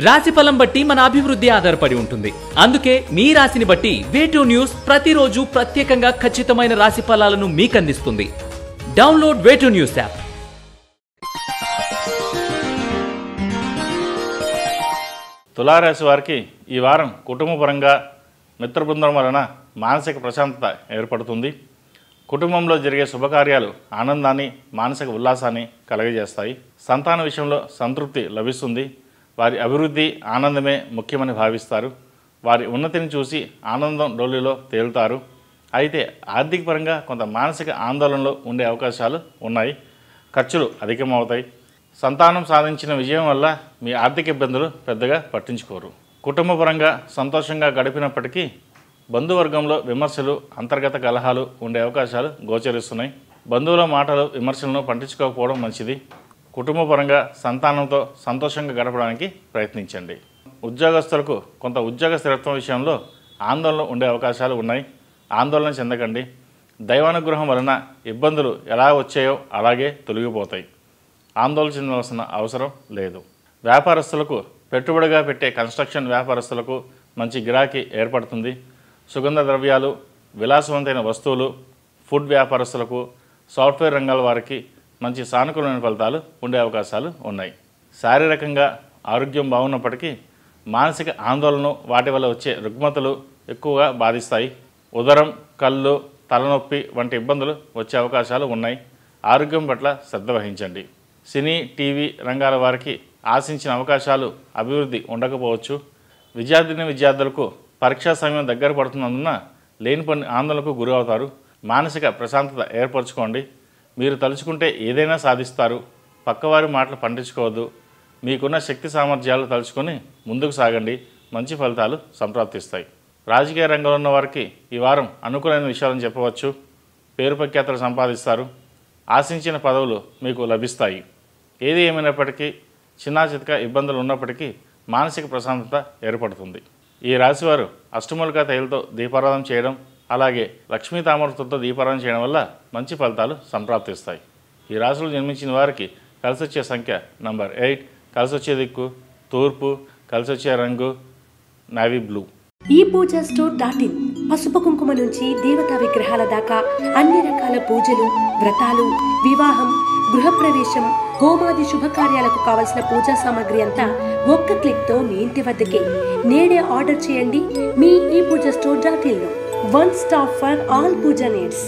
రాశిఫలం బట్టి మన అభివృద్ధి ఆధారపడి ఉంటుంది. అందుకే మీ రాశిని బట్టి వే2 న్యూస్ ప్రతిరోజు ప్రత్యేకంగా ఖచ్చితమైన రాశి ఫలాలను మీకు అందిస్తుంది. Download Way2 news app. తులారాశి వారికి ఈ వారం కుటుంబపరంగా మిత్ర బృందం వలన మానసిక ప్రశాంతత ఏర్పడుతుంది. కుటుంబంలో జరిగే శుభకార్యాలు ఆనందాన్ని, మానసిక ఉల్లాసాన్ని కలుగజేస్తాయి. సంతాన విషయంలో సంతృప్తి లభిస్తుంది. వారి అభివృద్ధి, ఆనందమే ముఖ్యమని భావిస్తారు. వారి ఉన్నతిని చూసి ఆనందం డోలిలో తేలుతారు. అయితే ఆర్థిక పరంగా కొంత మానసిక ఆందోళనలో ఉండే అవకాశాలు ఉన్నాయి. ఖర్చులు అధికమవుతాయి. సంతానం సాధించిన విజయం వల్ల మీ ఆర్థిక ఇబ్బందులు పెద్దగా పట్టించుకోరు. కుటుంబపరంగా సంతోషంగా గడిపినప్పటికీ బంధువర్గంలో విమర్శలు, అంతర్గత కలహాలు ఉండే అవకాశాలు గోచరిస్తున్నాయి. బంధువుల మాటలు, విమర్శలను పట్టించుకోకపోవడం మంచిది. కుటుంబపరంగా సంతానంతో సంతోషంగా గడపడానికి ప్రయత్నించండి. ఉద్యోగస్తులకు కొంత ఉద్యోగ స్థిరత్వం విషయంలో ఆందోళన ఉండే అవకాశాలు ఉన్నాయి. ఆందోళన చెందకండి. దైవానుగ్రహం వలన ఇబ్బందులు ఎలా వచ్చాయో అలాగే తొలగిపోతాయి. ఆందోళన చెందవలసిన అవసరం లేదు. వ్యాపారస్తులకు, పెట్టుబడిగా పెట్టే కన్స్ట్రక్షన్ వ్యాపారస్తులకు మంచి గిరాకీ ఏర్పడుతుంది. సుగంధ ద్రవ్యాలు, విలాసవంతమైన వస్తువులు, ఫుడ్ వ్యాపారస్తులకు, సాఫ్ట్వేర్ రంగాల వారికి మంచి సానుకూలమైన ఫలితాలు ఉండే అవకాశాలు ఉన్నాయి. శారీరకంగా ఆరోగ్యం బాగున్నప్పటికీ మానసిక ఆందోళన, వాటి వల్ల వచ్చే రుగ్మతలు ఎక్కువగా బాధిస్తాయి. ఉదరం, కళ్ళు, తలనొప్పి వంటి ఇబ్బందులు వచ్చే అవకాశాలు ఉన్నాయి. ఆరోగ్యం పట్ల శ్రద్ధ వహించండి. సినీ, టీవీ రంగాల వారికి ఆశించిన అవకాశాలు, అభివృద్ధి ఉండకపోవచ్చు. విద్యార్థులకు పరీక్షా సమయం దగ్గర పడుతున్నందున లేనిపోని ఆందోళనకు గురి అవుతారు. మానసిక ప్రశాంతత ఏర్పరచుకోండి. మీరు తలుచుకుంటే ఏదైనా సాధిస్తారు. పక్కవారి మాటలు పట్టించుకోవద్దు. మీకున్న శక్తి సామర్థ్యాలు తలుచుకొని ముందుకు సాగండి. మంచి ఫలితాలు సంప్రాప్తిస్తాయి. రాజకీయ రంగంలో ఉన్న వారికి ఈ వారం అనుకూలమైన విషయాలను చెప్పవచ్చు. పేరు ప్రఖ్యాతలు సంపాదిస్తారు. ఆశించిన పదవులు మీకు లభిస్తాయి. ఏది ఏమైనప్పటికీ చిన్న చితక ఇబ్బందులు ఉన్నప్పటికీ మానసిక ప్రశాంతత ఏర్పడుతుంది. ఈ రాశివారు అష్టమూలికా తైలతో దీపారాధన చేయడం, అలాగే లక్ష్మీ తామరతో దీపారాధన చేయడం వల్ల మంచి ఫలితాలు సంప్రాప్తిస్తాయి. ఈ రాశిలో జన్మించిన వారికి కలిసొచ్చే సంఖ్య నంబర్ 8, కలిసొచ్చే దిక్కు తూర్పు, కలిసొచ్చే రంగు నావీ బ్లూ. ఈ పూజా స్టోర్.in పసుపు కుంకుమ నుంచి దేవతా విగ్రహాల దాకా అన్ని రకాల పూజలు, వ్రతాలు, వివాహం, గృహప్రవేశం, హోమాది శుభకార్యాలకు కావలసిన పూజా సామాగ్రి అంతా ఒక్క క్లిక్తో మీ ఇంటి వద్దకే. నేడే ఆర్డర్ చేయండి మీ ఈ పూజా స్టోర్.in లో. One stop for all puja needs.